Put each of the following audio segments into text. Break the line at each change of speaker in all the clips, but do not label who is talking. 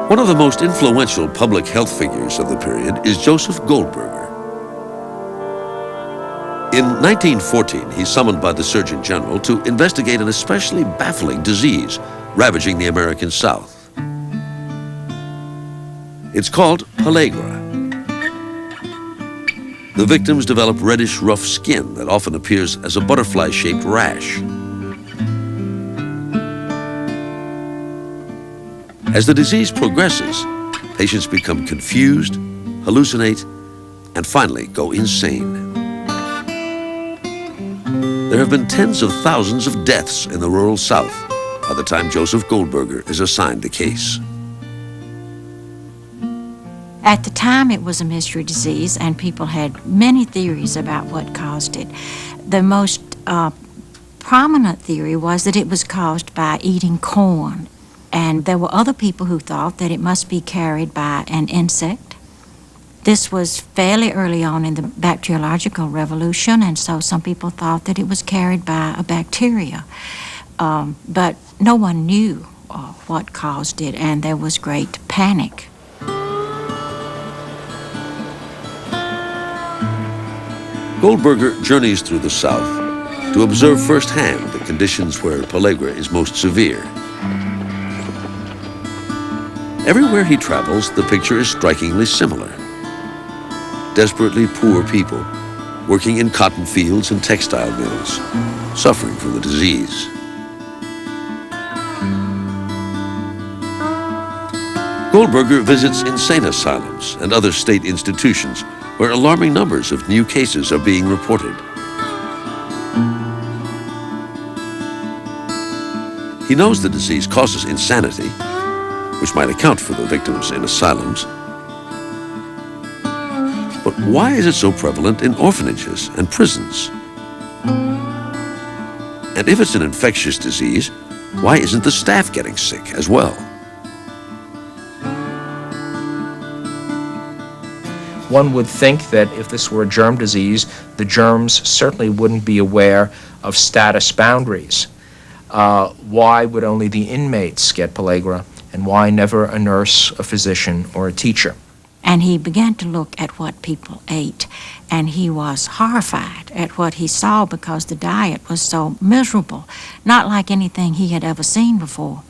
One of the most influential public health figures of the period is Joseph Goldberger. In 1914, he's summoned by the Surgeon General to investigate an especially baffling disease ravaging the American South. It's called Pellagra. The victims develop reddish, rough skin that often appears as a butterfly-shaped rash. As the disease progresses, patients become confused, hallucinate, and finally go insane. There have been tens of thousands of deaths in the rural South by the time Joseph Goldberger is assigned the case.
At the time, it was a mystery disease, and people had many theories about what caused it. The most prominent theory was that it was caused by eating corn. And there were other people who thought that it must be carried by an insect. This was fairly early on in the bacteriological revolution, and so some people thought that it was carried by a bacteria. But no one knew what caused it, and there was great panic.
Goldberger journeys through the South to observe firsthand the conditions where pellagra is most severe. Everywhere he travels, the picture is strikingly similar. Desperately poor people working in cotton fields and textile mills, suffering from the disease. Goldberger visits insane asylums and other state institutions where alarming numbers of new cases are being reported. He knows the disease causes insanity, which might account for the victims in asylums. But why is it so prevalent in orphanages and prisons? And if it's an infectious disease, why isn't the staff getting sick as well?
One would think that if this were a germ disease, the germs certainly wouldn't be aware of status boundaries. Why would only the inmates get pellagra, and why never a nurse, a physician, or a teacher?
And he began to look at what people ate, and he was horrified at what he saw because the diet was so miserable, not like anything he had ever seen before.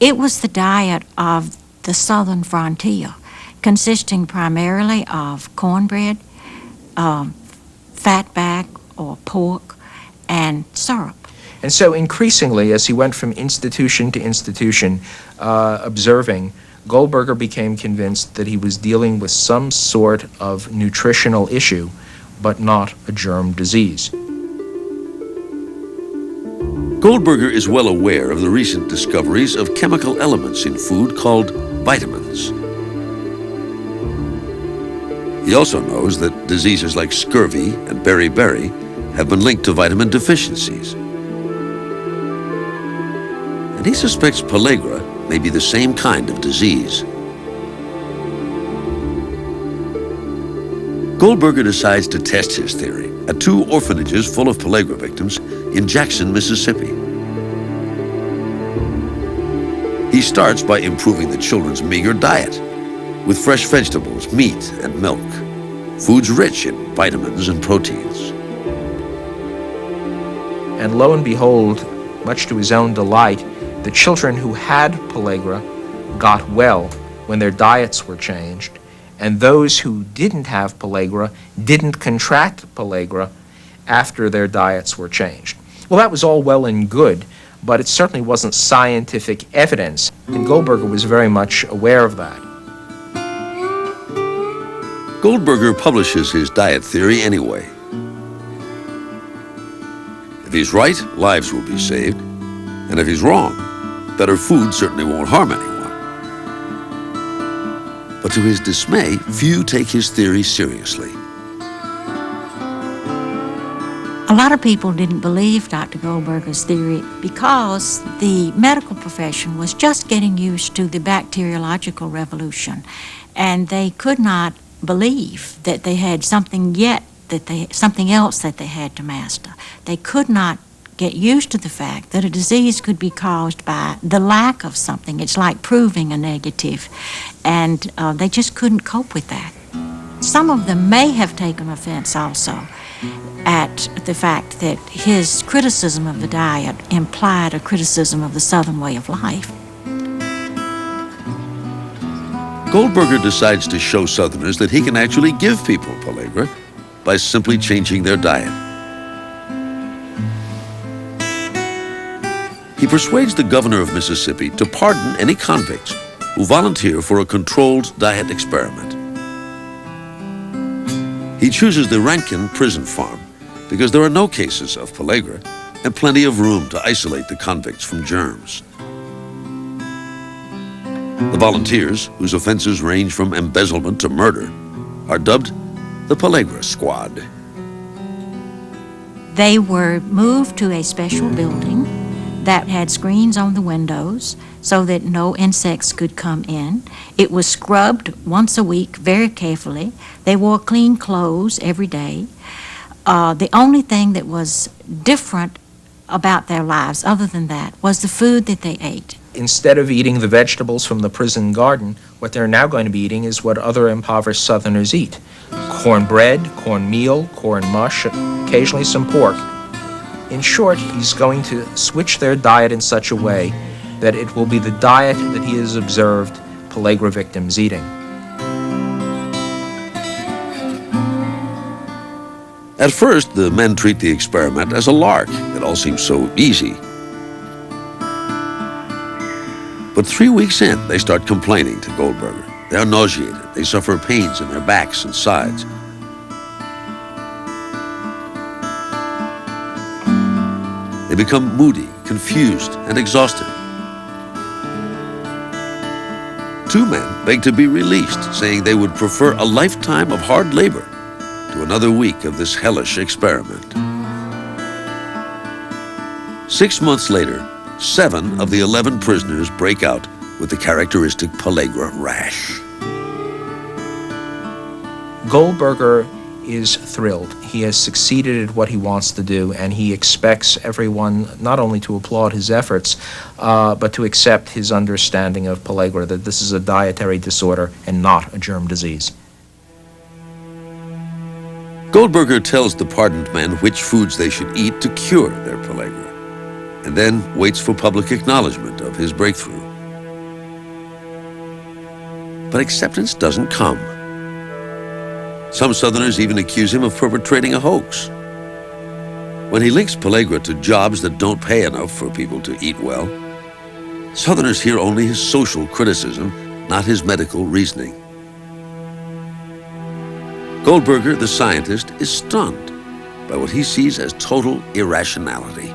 It was the diet of the southern frontier, consisting primarily of cornbread, fatback or pork, and syrup.
And so increasingly, as he went from institution to institution observing, Goldberger became convinced that he was dealing with some sort of nutritional issue, but not a germ disease.
Goldberger is well aware of the recent discoveries of chemical elements in food called vitamins. He also knows that diseases like scurvy and beriberi have been linked to vitamin deficiencies. And he suspects pellagra may be the same kind of disease. Goldberger decides to test his theory at 2 orphanages full of pellagra victims in Jackson, Mississippi. He starts by improving the children's meager diet with fresh vegetables, meat, and milk, foods rich in vitamins and proteins.
And lo and behold, much to his own delight, the children who had pellagra got well when their diets were changed, and those who didn't have pellagra didn't contract pellagra after their diets were changed. Well, that was all well and good, but it certainly wasn't scientific evidence, and Goldberger was very much aware of that.
Goldberger publishes his diet theory anyway. If he's right, lives will be saved, and if he's wrong, better food certainly won't harm anyone. But to his dismay, few take his theory seriously.
A lot of people didn't believe Dr. Goldberger's theory because the medical profession was just getting used to the bacteriological revolution, and they could not believe that they had something else that they had to master. They could not get used to the fact that a disease could be caused by the lack of something. It's like proving a negative, and they just couldn't cope with that. Some of them may have taken offense also at the fact that his criticism of the diet implied a criticism of the Southern way of life.
Goldberger decides to show Southerners that he can actually give people pellagra by simply changing their diet. He persuades the governor of Mississippi to pardon any convicts who volunteer for a controlled diet experiment. He chooses the Rankin prison farm because there are no cases of pellagra and plenty of room to isolate the convicts from germs. The volunteers, whose offenses range from embezzlement to murder, are dubbed the Pellagra Squad.
They were moved to a special building that had screens on the windows so that no insects could come in. It was scrubbed once a week very carefully. They wore clean clothes every day. The only thing that was different about their lives, other than that, was the food that they ate.
Instead of eating the vegetables from the prison garden, what they're now going to be eating is what other impoverished Southerners eat. Cornbread, cornmeal, corn mush, occasionally some pork. In short, he's going to switch their diet in such a way that it will be the diet that he has observed pellagra victims eating.
At first, the men treat the experiment as a lark. It all seems so easy. But 3 weeks in, they start complaining to Goldberger. They are nauseated. They suffer pains in their backs and sides. They become moody, confused, and exhausted. 2 men beg to be released, saying they would prefer a lifetime of hard labor to another week of this hellish experiment. 6 months later, 7 of the 11 prisoners break out with the characteristic pellagra rash.
Goldberger is thrilled. He has succeeded at what he wants to do, and he expects everyone not only to applaud his efforts, but to accept his understanding of pellagra, that this is a dietary disorder and not a germ disease.
Goldberger tells the pardoned men which foods they should eat to cure their pellagra, and then waits for public acknowledgement of his breakthrough. But acceptance doesn't come. Some Southerners even accuse him of perpetrating a hoax. When he links pellagra to jobs that don't pay enough for people to eat well, Southerners hear only his social criticism, not his medical reasoning. Goldberger, the scientist, is stunned by what he sees as total irrationality.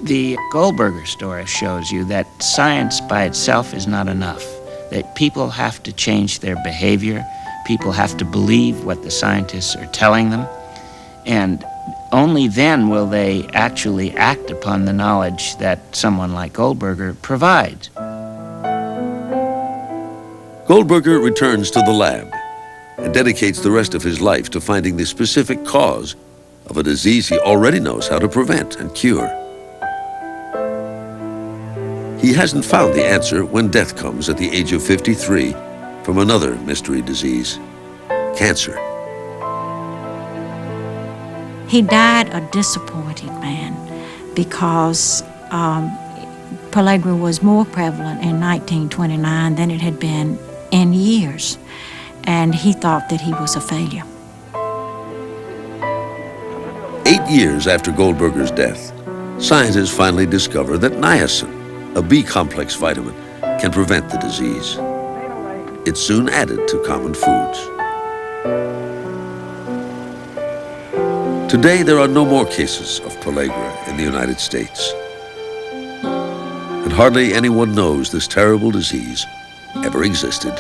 The Goldberger story shows you that science by itself is not enough, that people have to change their behavior, people have to believe what the scientists are telling them, and only then will they actually act upon the knowledge that someone like Goldberger provides.
Goldberger returns to the lab and dedicates the rest of his life to finding the specific cause of a disease he already knows how to prevent and cure. He hasn't found the answer when death comes at the age of 53 from another mystery disease, cancer.
He died a disappointed man because pellagra was more prevalent in 1929 than it had been in years, and he thought that he was a failure.
8 years after Goldberger's death, scientists finally discover that niacin, a B-complex vitamin, can prevent the disease. It's soon added to common foods. Today, there are no more cases of pellagra in the United States. And hardly anyone knows this terrible disease ever existed.